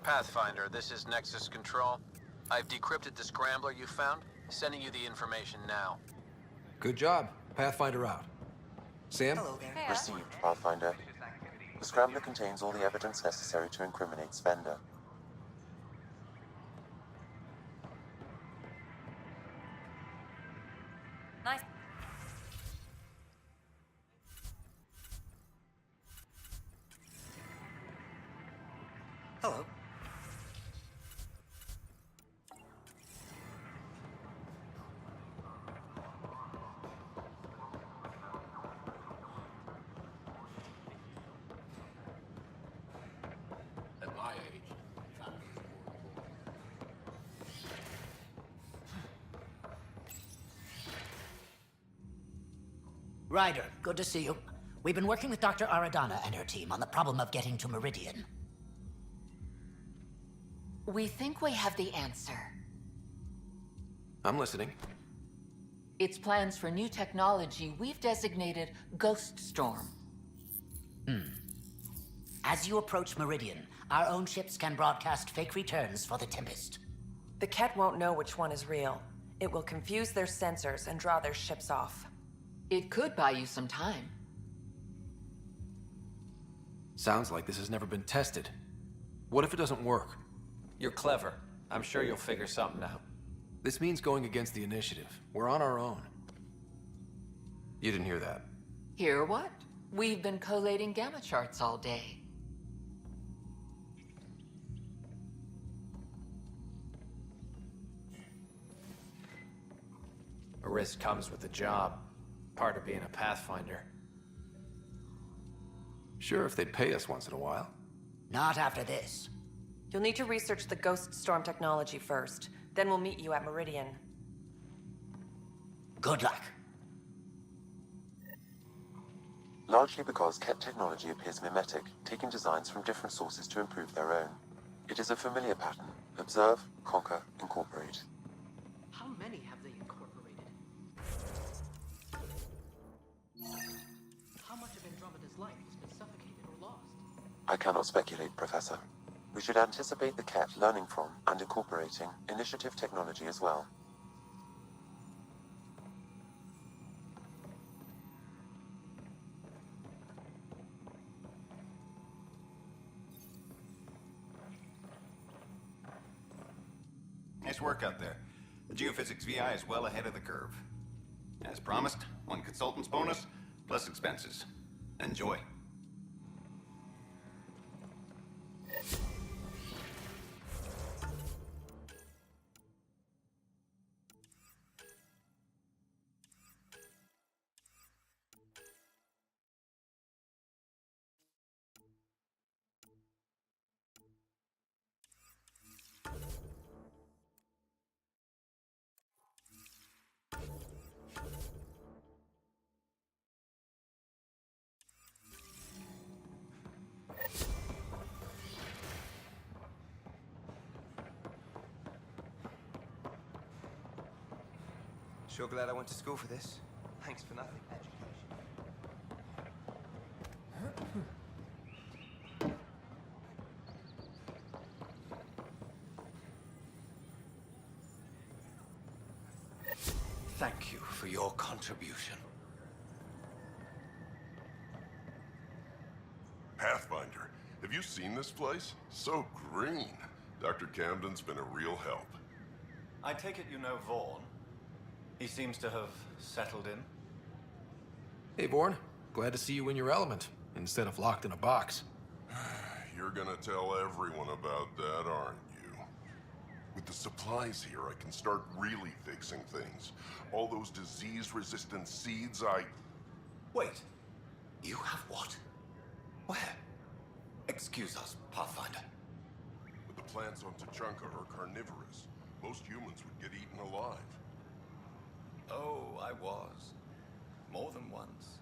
Pathfinder, this is Nexus Control. I've decrypted the scrambler you found. Sending you the information now. Good job. Pathfinder out. Sam? Hello there. Received, Pathfinder. The scrambler contains all the evidence necessary to incriminate Spender. Nice. Hello. At my age, Ryder, good to see you. We've been working with Dr. Aradana and her team on the problem of getting to Meridian. We think we have the answer. I'm listening. It's plans for new technology we've designated Ghost Storm. As you approach Meridian, our own ships can broadcast fake returns for the Tempest. The Ket won't know which one is real. It will confuse their sensors and draw their ships off. It could buy you some time. Sounds like this has never been tested. What if it doesn't work? You're clever. I'm sure you'll figure something out. This means going against the initiative. We're on our own. You didn't hear that. Hear what? We've been collating gamma charts all day. A risk comes with the job. Part of being a Pathfinder. Sure, if they'd pay us once in a while. Not after this. You'll need to research the Ghost Storm technology first. Then we'll meet you at Meridian. Good luck. Largely because Ket technology appears mimetic, taking designs from different sources to improve their own. It is a familiar pattern. Observe, conquer, incorporate. How many have they incorporated? How much of Andromeda's life has been suffocated or lost? I cannot speculate, Professor. We should anticipate the Ket learning from and incorporating initiative technology as well. Nice work out there. The geophysics VI is well ahead of the curve. As promised, 1 consultant's bonus, plus expenses. Enjoy. Sure glad I went to school for this. Thanks for nothing. thank you for your contribution. Pathfinder, have you seen this place? So green. Dr. Camden's been a real help. I take it you know Vaughn. He seems to have settled in. Hey, Vorn. Glad to see you in your element, instead of locked in a box. You're gonna tell everyone about that, aren't you? With the supplies here, I can start really fixing things. All those disease-resistant seeds Wait. You have what? Where? Excuse us, Pathfinder. But the plants on Tachanka are carnivorous. Most humans would get eaten alive. Oh, I was. More than once.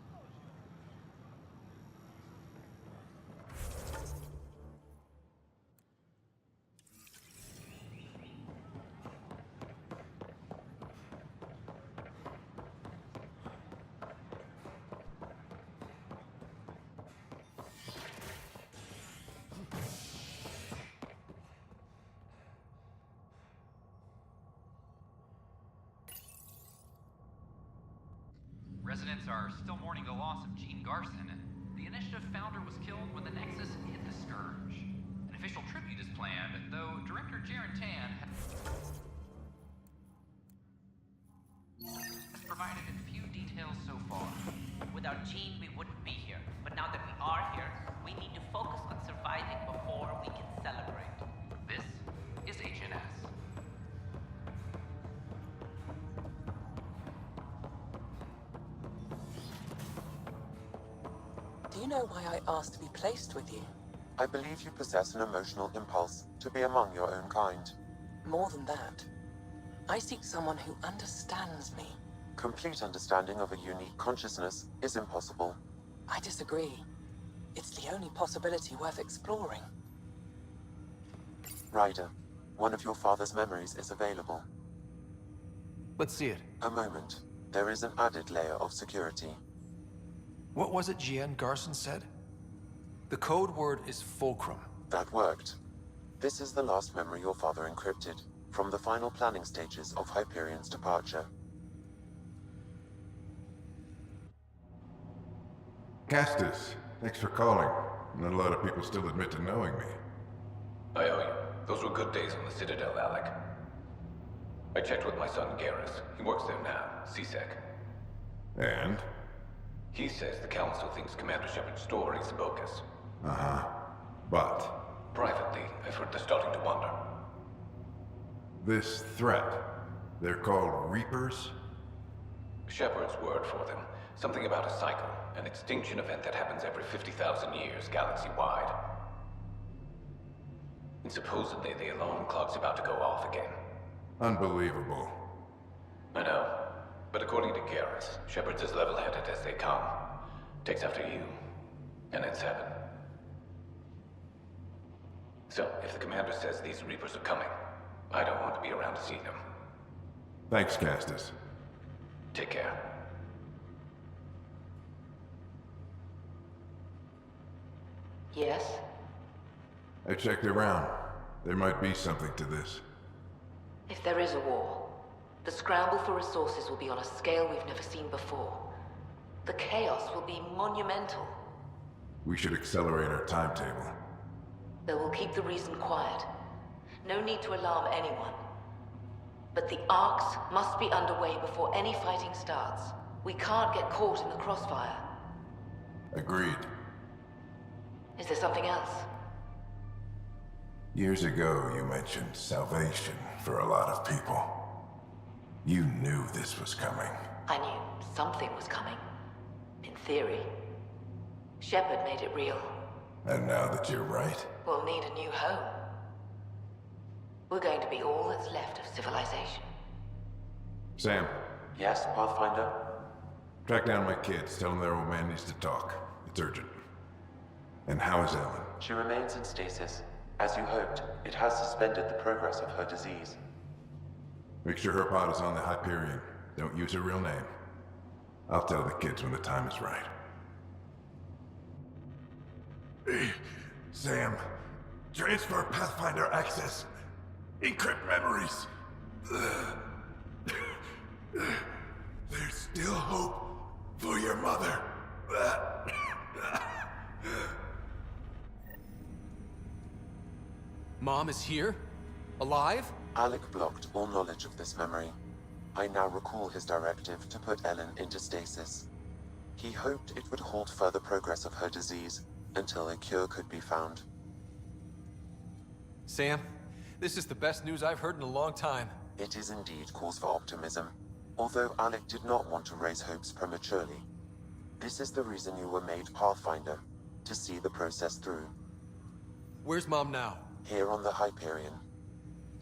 Residents are still mourning the loss of Gene Garson. The initiative founder was killed when the Nexus hit the Scourge. An official tribute is planned, though director Jaren Tan has provided a few details so far. Without Gene, we wouldn't be here. But now that we are here, we need to focus on surviving before we can celebrate. This is HNS. Do you know why I asked to be placed with you? I believe you possess an emotional impulse to be among your own kind. More than that. I seek someone who understands me. Complete understanding of a unique consciousness is impossible. I disagree. It's the only possibility worth exploring. Ryder, one of your father's memories is available. Let's see it. A moment. There is an added layer of security. What was it Gien Garson said? The code word is fulcrum. That worked. This is the last memory your father encrypted, from the final planning stages of Hyperion's departure. Castus, thanks for calling. Not a lot of people still admit to knowing me. I owe you. Those were good days on the Citadel, Alec. I checked with my son Garrus. He works there now, CSEC. And? He says the Council thinks Commander Shepard's story is bogus. Uh-huh. But? Privately, I've heard they're starting to wonder. This threat, they're called Reapers? Shepard's word for them. Something about a cycle, an extinction event that happens every 50,000 years, galaxy-wide. And supposedly the alarm clock's about to go off again. Unbelievable. I know. But according to Garrus, Shepard's as level-headed as they come. Takes after you. And it's heaven. So, if the commander says these Reapers are coming, I don't want to be around to see them. Thanks, Castus. Take care. Yes? I checked around. There might be something to this. If there is a war, the scramble for resources will be on a scale we've never seen before. The chaos will be monumental. We should accelerate our timetable. They will keep the reason quiet. No need to alarm anyone. But the arcs must be underway before any fighting starts. We can't get caught in the crossfire. Agreed. Is there something else? Years ago, you mentioned salvation for a lot of people. You knew this was coming. I knew something was coming. In theory. Shepard made it real. And now that you're right? We'll need a new home. We're going to be all that's left of civilization. Sam. Yes, Pathfinder? Track down my kids. Tell them their old man needs to talk. It's urgent. And how is Ellen? She remains in stasis. As you hoped, it has suspended the progress of her disease. Make sure her pod is on the Hyperion. Don't use her real name. I'll tell the kids when the time is right. Hey, Sam. Transfer Pathfinder access. Encrypt memories. There's still hope for your mother. Mom is here? Alive? Alec blocked all knowledge of this memory. I now recall his directive to put Ellen into stasis. He hoped it would halt further progress of her disease until a cure could be found. Sam, this is the best news I've heard in a long time. It is indeed cause for optimism, although Alec did not want to raise hopes prematurely. This is the reason you were made Pathfinder, to see the process through. Where's Mom now? Here on the Hyperion.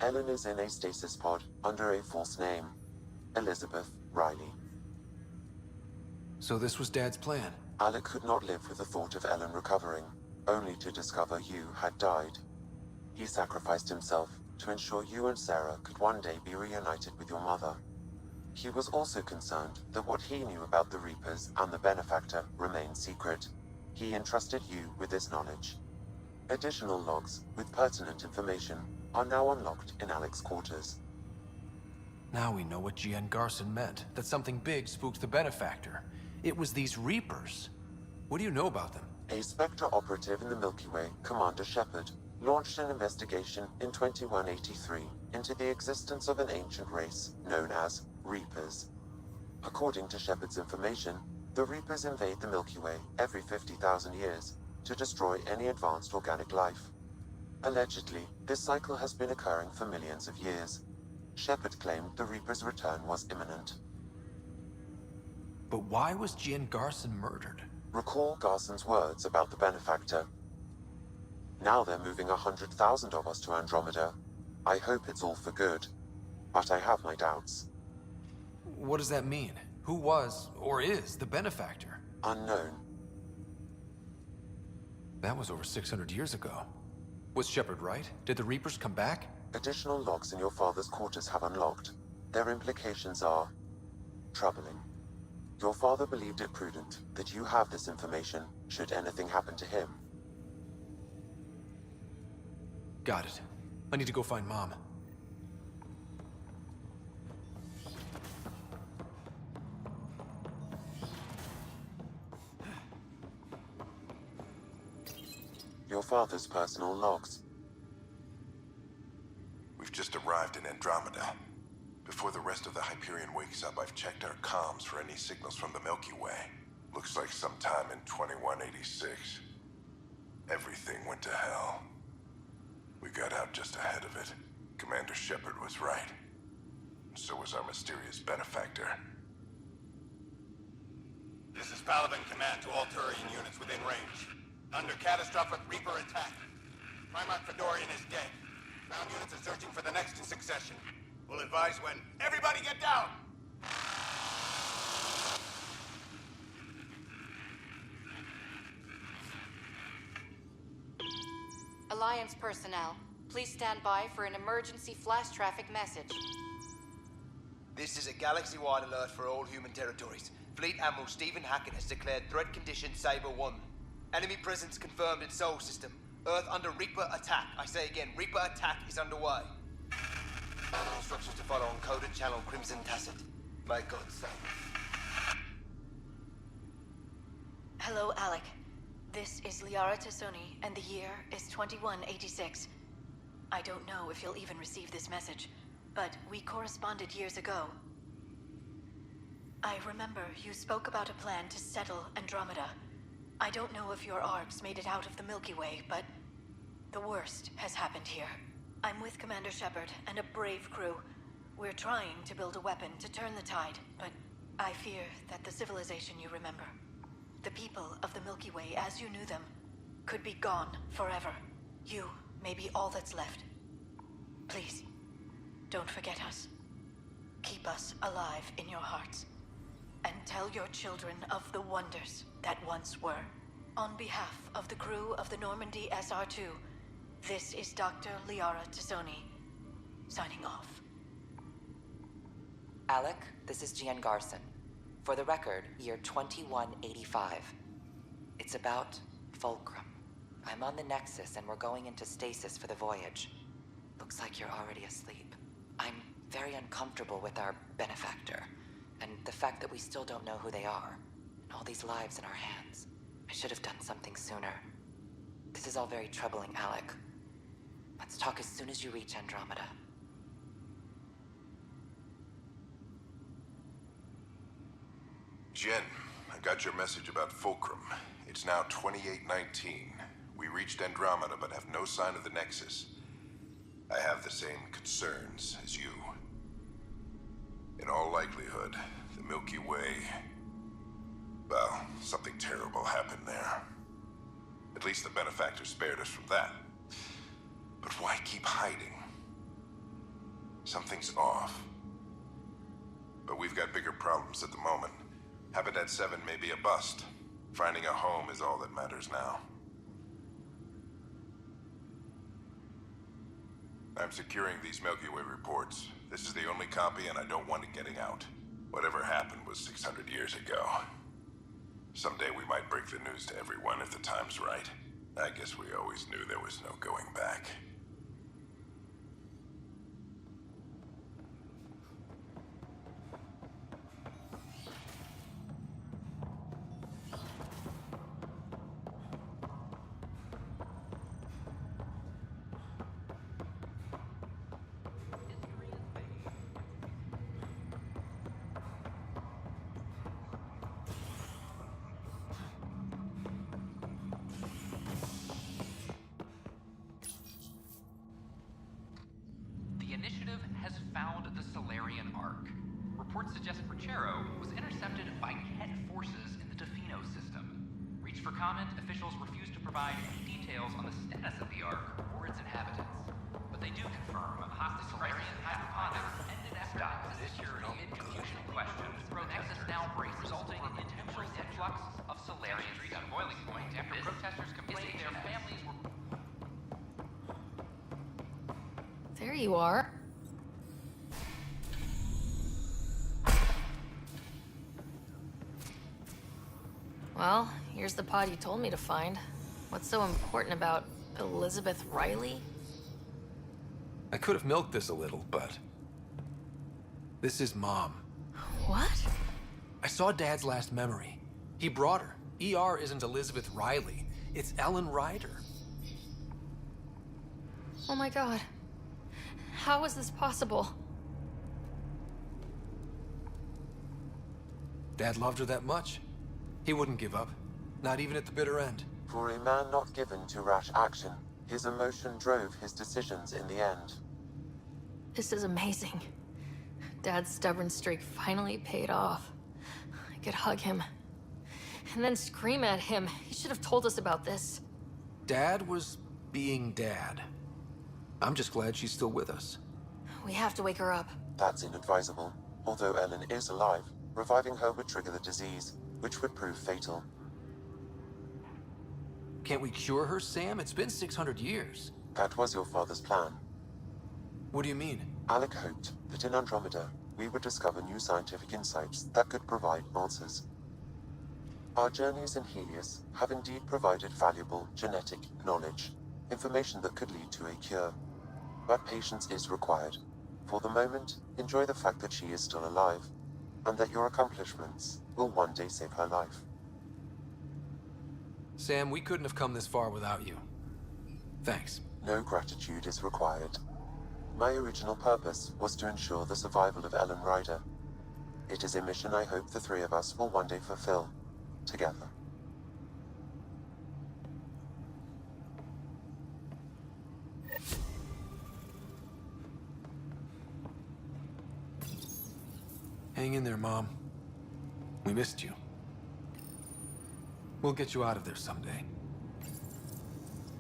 Ellen is in a stasis pod under a false name. Elizabeth Riley. So this was Dad's plan? Alec could not live with the thought of Ellen recovering, only to discover you had died. He sacrificed himself to ensure you and Sarah could one day be reunited with your mother. He was also concerned that what he knew about the Reapers and the Benefactor remained secret. He entrusted you with this knowledge. Additional logs with pertinent information are now unlocked in Alec's quarters. Now we know what Gien Garson meant, that something big spooks the Benefactor. It was these Reapers. What do you know about them? A Spectre operative in the Milky Way, Commander Shepard, launched an investigation in 2183 into the existence of an ancient race known as Reapers. According to Shepard's information, the Reapers invade the Milky Way every 50,000 years to destroy any advanced organic life. Allegedly, this cycle has been occurring for millions of years. Shepard claimed the Reapers' return was imminent. But why was Jien Garson murdered? Recall Garson's words about the benefactor. Now they're moving 100,000 of us to Andromeda. I hope it's all for good, but I have my doubts. What does that mean? Who was, or is, the benefactor? Unknown. That was over 600 years ago. Was Shepard right? Did the Reapers come back? Additional logs in your father's quarters have unlocked. Their implications are troubling. Your father believed it prudent that you have this information should anything happen to him. Got it. I need to go find Mom. Your father's personal logs. We've just arrived in Andromeda. Before the rest of the Hyperion wakes up, I've checked our comms for any signals from the Milky Way. Looks like sometime in 2186. Everything went to hell. We got out just ahead of it. Commander Shepard was right. So was our mysterious benefactor. This is Paladin Command to all Turian units within range. Under catastrophic Reaper attack. Primarch Fedorian is dead. Ground units are searching for the next in succession. We'll advise when. Everybody get down! Alliance personnel, please stand by for an emergency flash traffic message. This is a galaxy-wide alert for all human territories. Fleet Admiral Stephen Hackett has declared threat condition Saber 1. Enemy presence confirmed in Sol System. Earth under Reaper attack. I say again, Reaper attack is underway. Instructions to follow on coded channel Crimson Tacit. May God save. Hello, Alec. This is Liara Tassoni, and the year is 2186. I don't know if you'll even receive this message, but we corresponded years ago. I remember you spoke about a plan to settle Andromeda. I don't know if your arcs made it out of the Milky Way, but the worst has happened here. I'm with Commander Shepard and a brave crew. We're trying to build a weapon to turn the tide, but I fear that the civilization you remember, the people of the Milky Way as you knew them, could be gone forever. You may be all that's left. Please, don't forget us. Keep us alive in your hearts. And tell your children of the wonders that once were. On behalf of the crew of the Normandy SR-2, this is Dr. Liara Tassoni, signing off. Alec, this is Jien Garson. For the record, year 2185. It's about Fulcrum. I'm on the Nexus and we're going into stasis for the voyage. Looks like you're already asleep. I'm very uncomfortable with our benefactor, and the fact that we still don't know who they are, and all these lives in our hands. I should have done something sooner. This is all very troubling, Alec. Let's talk as soon as you reach Andromeda. Jen, I got your message about Fulcrum. It's now 2819. We reached Andromeda but have no sign of the Nexus. I have the same concerns as you. In all likelihood, the Milky Way... well, something terrible happened there. At least the benefactor spared us from that. But why keep hiding? Something's off. But we've got bigger problems at the moment. Habitat 7 may be a bust. Finding a home is all that matters now. I'm securing these Milky Way reports. This is the only copy and I don't want it getting out. Whatever happened was 600 years ago. Someday we might break the news to everyone if the time's right. I guess we always knew there was no going back. found the Solarian Ark. Reports suggest Perchero was intercepted by Ket forces in the Defino system. Reached for comment, officials refused to provide any details on the status of the Ark or its inhabitants. But they do confirm hostile Solarian hydroponics ended after security and confusion questions. Nexus now braces, resulting in potential influx of Solarians at boiling point after protesters complained their families were... There you are. Well, here's the pod you told me to find. What's so important about Elizabeth Riley? I could have milked this a little, but... this is Mom. What? I saw Dad's last memory. He brought her. ER isn't Elizabeth Riley. It's Ellen Ryder. Oh my god. How is this possible? Dad loved her that much. He wouldn't give up. Not even at the bitter end. For a man not given to rash action, his emotion drove his decisions in the end. This is amazing. Dad's stubborn streak finally paid off. I could hug him. And then scream at him. He should have told us about this. Dad was being Dad. I'm just glad she's still with us. We have to wake her up. That's inadvisable. Although Ellen is alive, reviving her would trigger the disease, which would prove fatal. Can't we cure her, Sam? It's been 600 years. That was your father's plan. What do you mean? Alec hoped that in Andromeda, we would discover new scientific insights that could provide answers. Our journeys in Helios have indeed provided valuable genetic knowledge, information that could lead to a cure. But patience is required. For the moment, enjoy the fact that she is still alive, and that your accomplishments will one day save her life. Sam, we couldn't have come this far without you. Thanks. No gratitude is required. My original purpose was to ensure the survival of Ellen Ryder. It is a mission I hope the three of us will one day fulfill, together. Hang in there, Mom. We missed you. We'll get you out of there someday.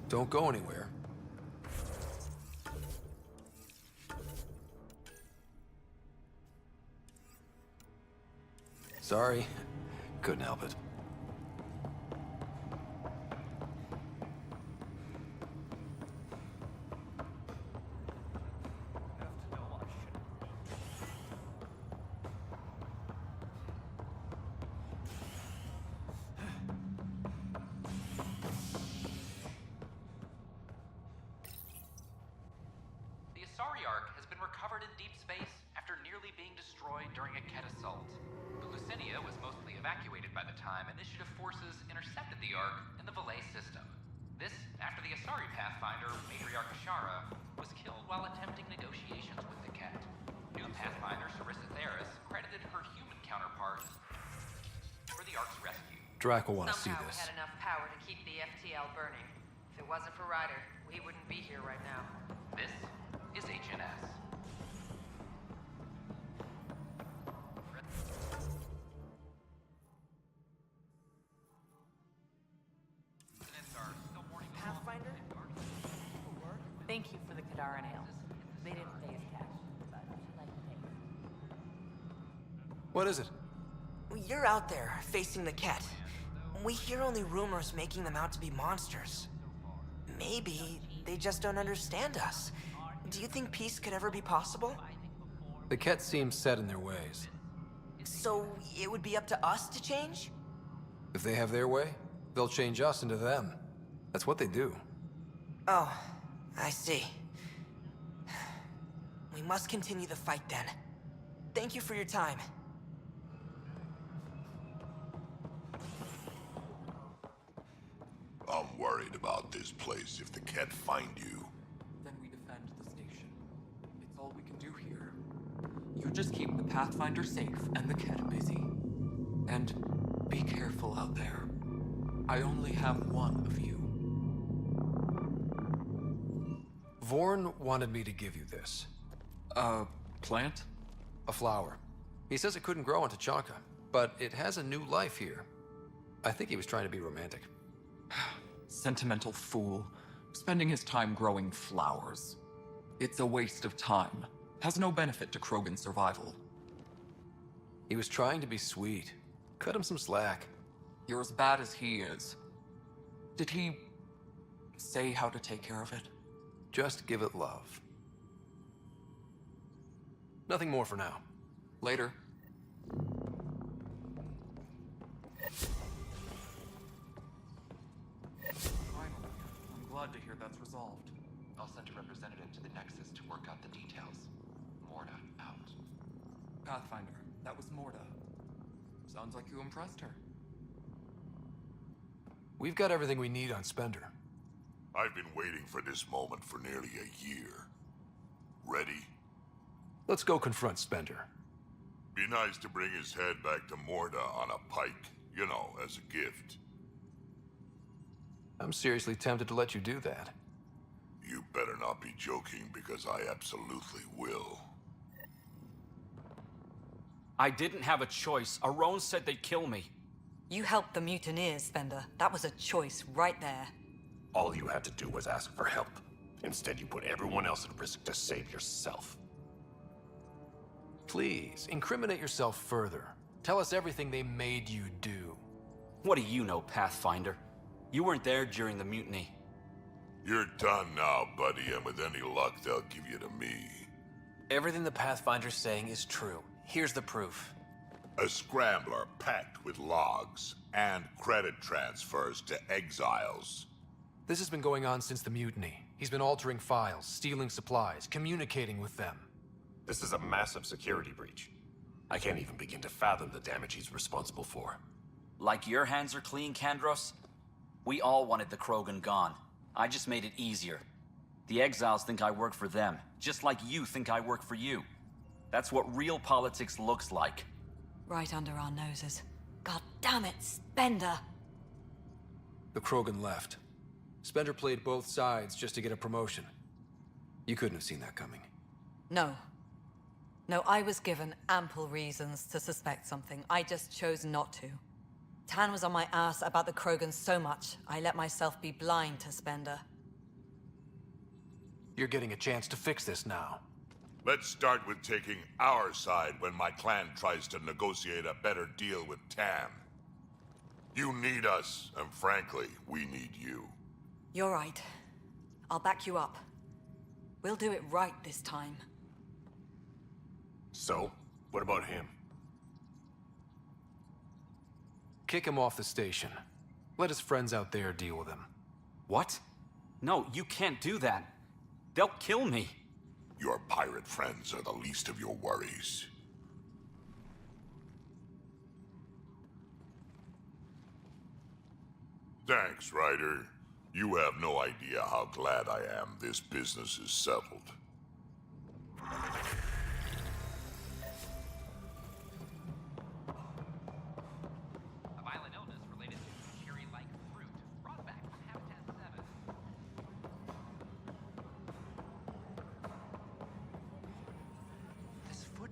Don't go anywhere. Sorry. Couldn't help it. Drac will want to see Somehow this. we had enough power to keep the FTL burning. If it wasn't for Ryder, we wouldn't be here right now. This is HNS. Pathfinder? Thank you for the Kadaran ale. They didn't pay us cash, but I'd like to pay. What is it? You're out there, facing the Ket. We hear only rumors making them out to be monsters. Maybe they just don't understand us. Do you think peace could ever be possible? The Ket seem set in their ways. So it would be up to us to change? If they have their way, they'll change us into them. That's what they do. Oh, I see. We must continue the fight then. Thank you for your time. I'm worried about this place if the Ket find you. Then we defend the station. It's all we can do here. You just keep the Pathfinder safe and the Ket busy. And be careful out there. I only have one of you. Vorn wanted me to give you this. plant? A flower. He says it couldn't grow on Tachanka, but it has a new life here. I think he was trying to be romantic. Sentimental fool. Spending his time growing flowers. It's a waste of time. Has no benefit to Krogan's survival. He was trying to be sweet. Cut him some slack. You're as bad as he is. Did he say how to take care of it? Just give it love. Nothing more for now. Later. Finally. I'm glad to hear that's resolved. I'll send a representative to the Nexus to work out the details. Morta out. Pathfinder, that was Morta. Sounds like you impressed her. We've got everything we need on Spender. I've been waiting for this moment for nearly a year. Ready? Let's go confront Spender. Be nice to bring his head back to Morda on a pike, you know, as a gift. I'm seriously tempted to let you do that. You better not be joking, because I absolutely will. I didn't have a choice. Aron said they'd kill me. You helped the mutineers, Spender. That was a choice right there. All you had to do was ask for help. Instead, you put everyone else at risk to save yourself. Please, incriminate yourself further. Tell us everything they made you do. What do you know, Pathfinder? You weren't there during the mutiny. You're done now, buddy, and with any luck, they'll give you to me. Everything the Pathfinder's saying is true. Here's the proof. A scrambler packed with logs and credit transfers to exiles. This has been going on since the mutiny. He's been altering files, stealing supplies, communicating with them. This is a massive security breach. I can't even begin to fathom the damage he's responsible for. Like your hands are clean, Kandros? We all wanted the Krogan gone. I just made it easier. The exiles think I work for them, just like you think I work for you. That's what real politics looks like. Right under our noses. God damn it, Spender! The Krogan left. Spender played both sides just to get a promotion. You couldn't have seen that coming. No. No, I was given ample reasons to suspect something. I just chose not to. Tan was on my ass about the Krogans so much, I let myself be blind to Spender. You're getting a chance to fix this now. Let's start with taking our side when my clan tries to negotiate a better deal with Tan. You need us, and frankly, we need you. You're right. I'll back you up. We'll do it right this time. So, what about him? Kick him off the station. Let his friends out there deal with him. What? No, you can't do that. They'll kill me. Your pirate friends are the least of your worries. Thanks, Ryder. You have no idea how glad I am this business is settled. A violent illness related to cherry-like fruit brought back from Habitat 7. This foot...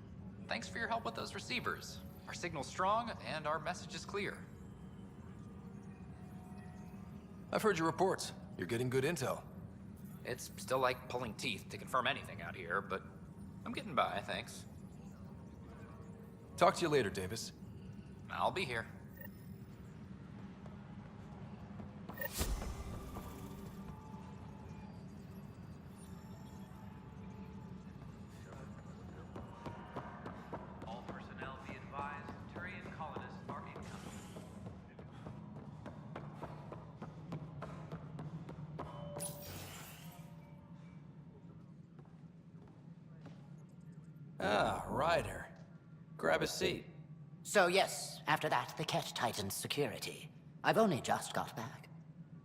Thanks for your help with those receivers. Our signal's strong, and our message is clear. I've heard your reports. You're getting good intel. It's still like pulling teeth to confirm anything out here, but I'm getting by, thanks. Talk to you later, Davis. I'll be here. All personnel be advised, Turian colonists are incoming. Ah, Ryder. Grab a seat. So yes, after that, the Ket tightened security. I've only just got back.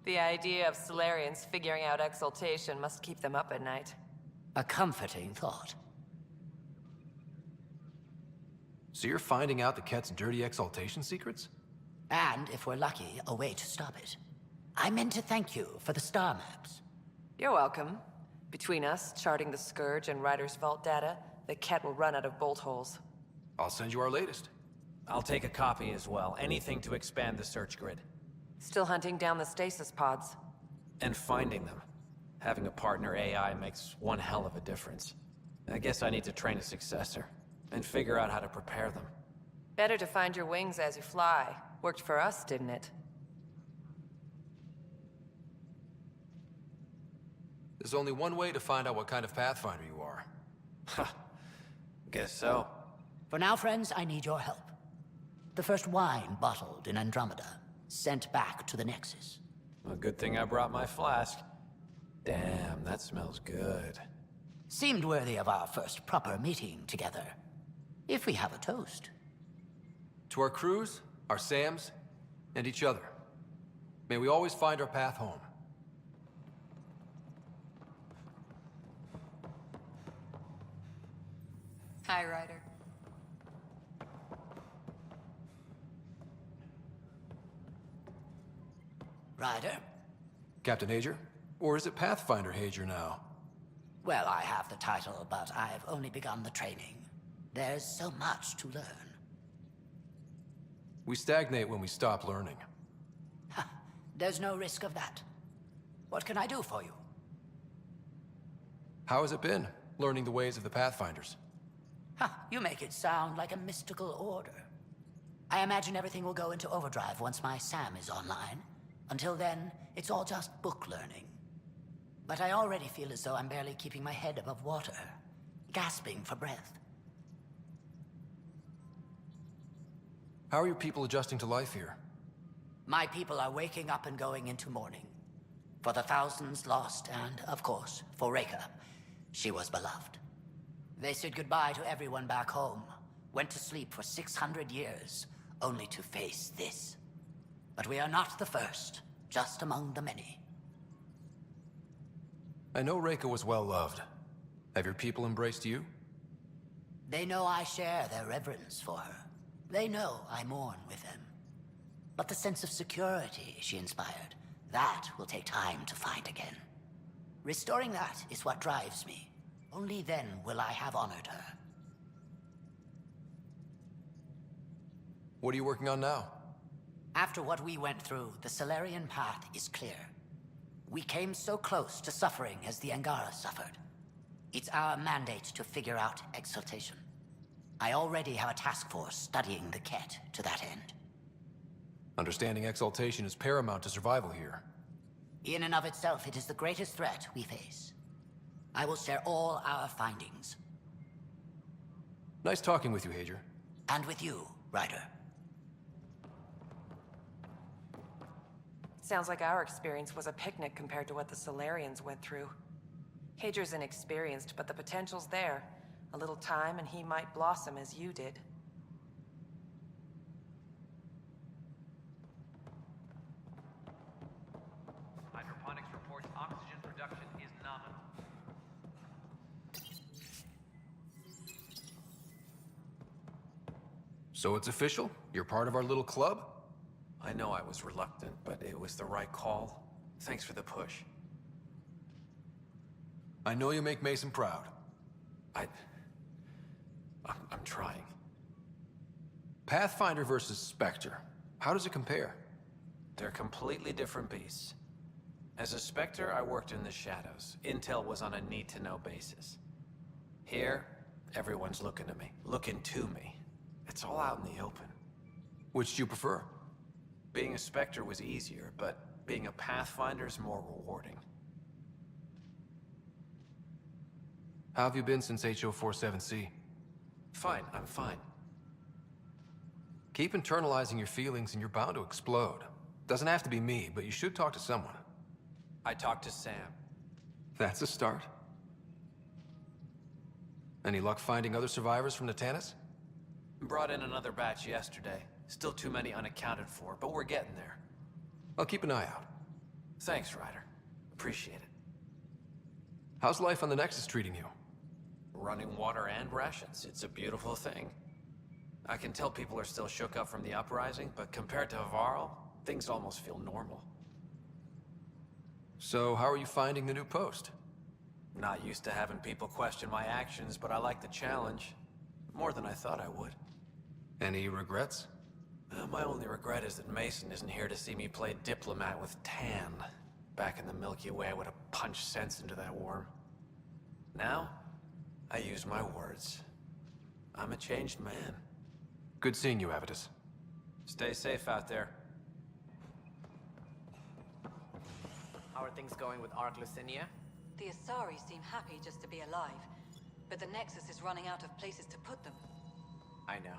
The idea of Solarians figuring out exaltation must keep them up at night. A comforting thought. So you're finding out the Ket's dirty exaltation secrets? And, if we're lucky, a way to stop it. I meant to thank you for the star maps. You're welcome. Between us, charting the Scourge and Ryder's vault data, The Ket will run out of bolt holes. I'll send you our latest. I'll take a copy as well. Anything to expand the search grid. Still hunting down the stasis pods. And finding them. Having a partner AI makes one hell of a difference. I guess I need to train a successor, and figure out how to prepare them. Better to find your wings as you fly. Worked for us, didn't it? There's only one way to find out what kind of Pathfinder you are. Ha. Guess so. For now, friends, I need your help. The first wine bottled in Andromeda, sent back to the Nexus. A good thing I brought my flask. Damn, that smells good. Seemed worthy of our first proper meeting together. If we have a toast. To our crews, our Sams, and each other. May we always find our path home. Hi, Ryder. Ryder? Captain Hager? Or is it Pathfinder Hager now? Well, I have the title, but I've only begun the training. There's so much to learn. We stagnate when we stop learning. There's no risk of that. What can I do for you? How has it been, learning the ways of the Pathfinders? You make it sound like a mystical order. I imagine everything will go into overdrive once my SAM is online. Until then, it's all just book learning. But I already feel as though I'm barely keeping my head above water, gasping for breath. How are your people adjusting to life here? My people are waking up and going into mourning. For the thousands lost and, of course, for Reka. She was beloved. They said goodbye to everyone back home, went to sleep for 600 years, only to face this. But we are not the first, just among the many. I know Reka was well loved. Have your people embraced you? They know I share their reverence for her. They know I mourn with them. But the sense of security she inspired, that will take time to find again. Restoring that is what drives me. Only then will I have honored her. What are you working on now? After what we went through, the Solarian path is clear. We came so close to suffering as the Angara suffered. It's our mandate to figure out exaltation. I already have a task force studying the Ket to that end. Understanding exaltation is paramount to survival here. In and of itself, it is the greatest threat we face. I will share all our findings. Nice talking with you, Hager. And with you, Ryder. Sounds like our experience was a picnic compared to what the Solarians went through. Hager's inexperienced, but the potential's there. A little time and he might blossom as you did. Hydroponics reports oxygen production is nominal. So it's official? You're part of our little club? I know I was reluctant, but it was the right call. Thanks for the push. I know you make Mason proud. I'm trying. Pathfinder versus Spectre. How does it compare? They're completely different beasts. As a Spectre, I worked in the shadows. Intel was on a need-to-know basis. Here, everyone's looking at me, looking to me. It's all out in the open. Which do you prefer? Being a Spectre was easier, but being a Pathfinder is more rewarding. How have you been since HO47C? Fine, I'm fine. Keep internalizing your feelings and you're bound to explode. Doesn't have to be me, but you should talk to someone. I talked to Sam. That's a start. Any luck finding other survivors from Natanis? Brought in another batch yesterday. Still too many unaccounted for, but we're getting there. I'll keep an eye out. Thanks, Ryder. Appreciate it. How's life on the Nexus treating you? Running water and rations. It's a beautiful thing. I can tell people are still shook up from the uprising, but compared to Varl, things almost feel normal. So, how are you finding the new post? Not used to having people question my actions, but I like the challenge. More than I thought I would. Any regrets? My only regret is that Mason isn't here to see me play diplomat with Tan. Back in the Milky Way, I would have punched sense into that worm. Now, I use my words. I'm a changed man. Good seeing you, Avitus. Stay safe out there. How are things going with Ark Lucinia? The Asari seem happy just to be alive, but the Nexus is running out of places to put them. I know.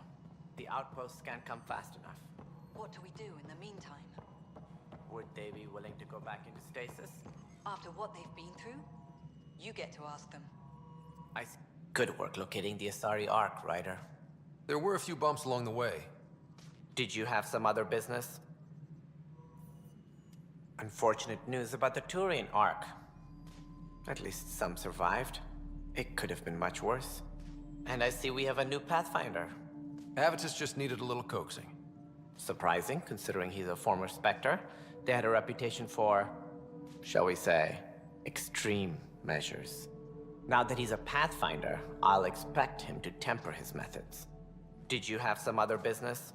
The outposts can't come fast enough. What do we do in the meantime? Would they be willing to go back into stasis? After what they've been through? You get to ask them. I see. Good work locating the Asari Ark, Ryder. There were a few bumps along the way. Did you have some other business? Unfortunate news about the Turian Ark. At least some survived. It could have been much worse. And I see we have a new Pathfinder. Avitus just needed a little coaxing. Surprising, considering he's a former Spectre. They had a reputation for, shall we say, extreme measures. Now that he's a Pathfinder, I'll expect him to temper his methods. Did you have some other business?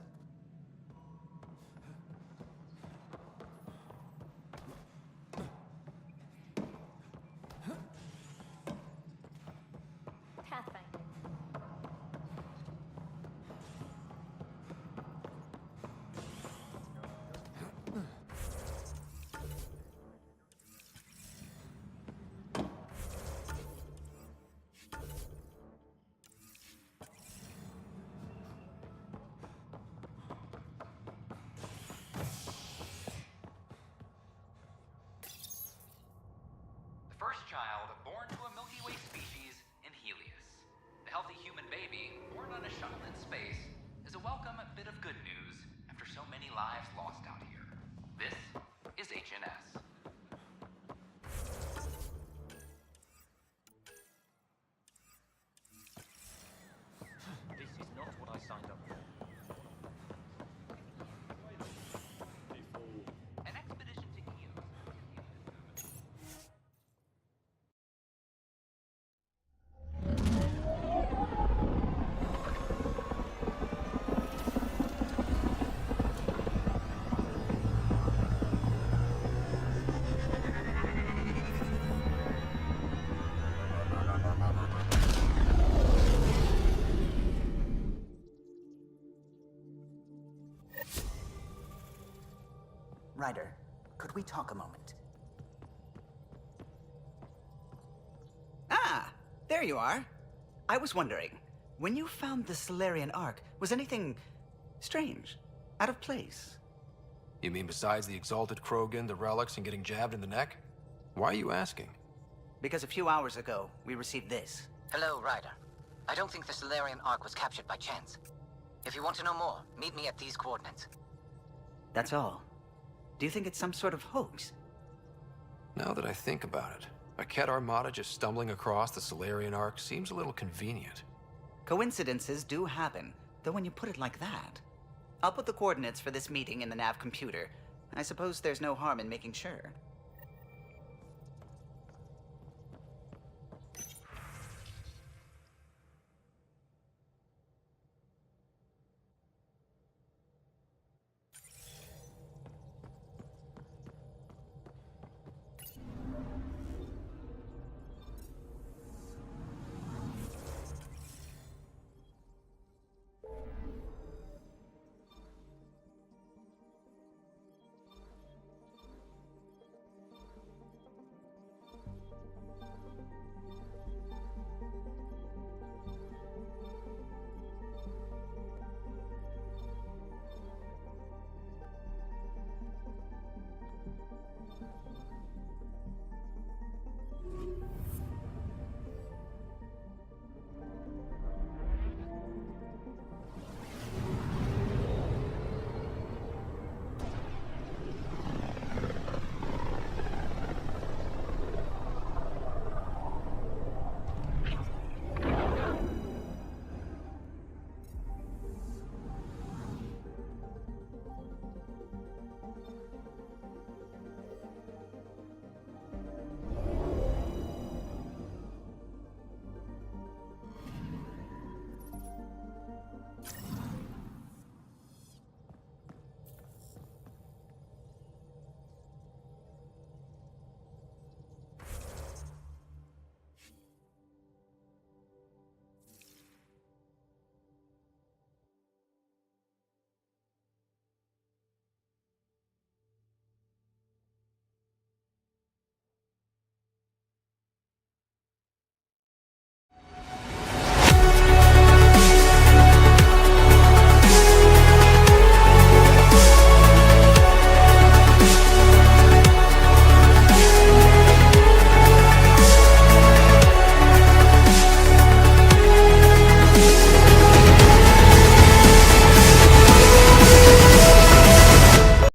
Ryder, could we talk a moment? Ah, there you are. I was wondering, when you found the Solarian Ark, was anything strange? Out of place? You mean besides the exalted Krogan, the relics, and getting jabbed in the neck? Why are you asking? Because a few hours ago, we received this. Hello, Ryder. I don't think the Solarian Ark was captured by chance. If you want to know more, meet me at these coordinates. That's all. Do you think it's some sort of hoax? Now that I think about it, a Ket Armada just stumbling across the Solarian Ark seems a little convenient. Coincidences do happen, though when you put it like that. I'll put the coordinates for this meeting in the nav computer. I suppose there's no harm in making sure.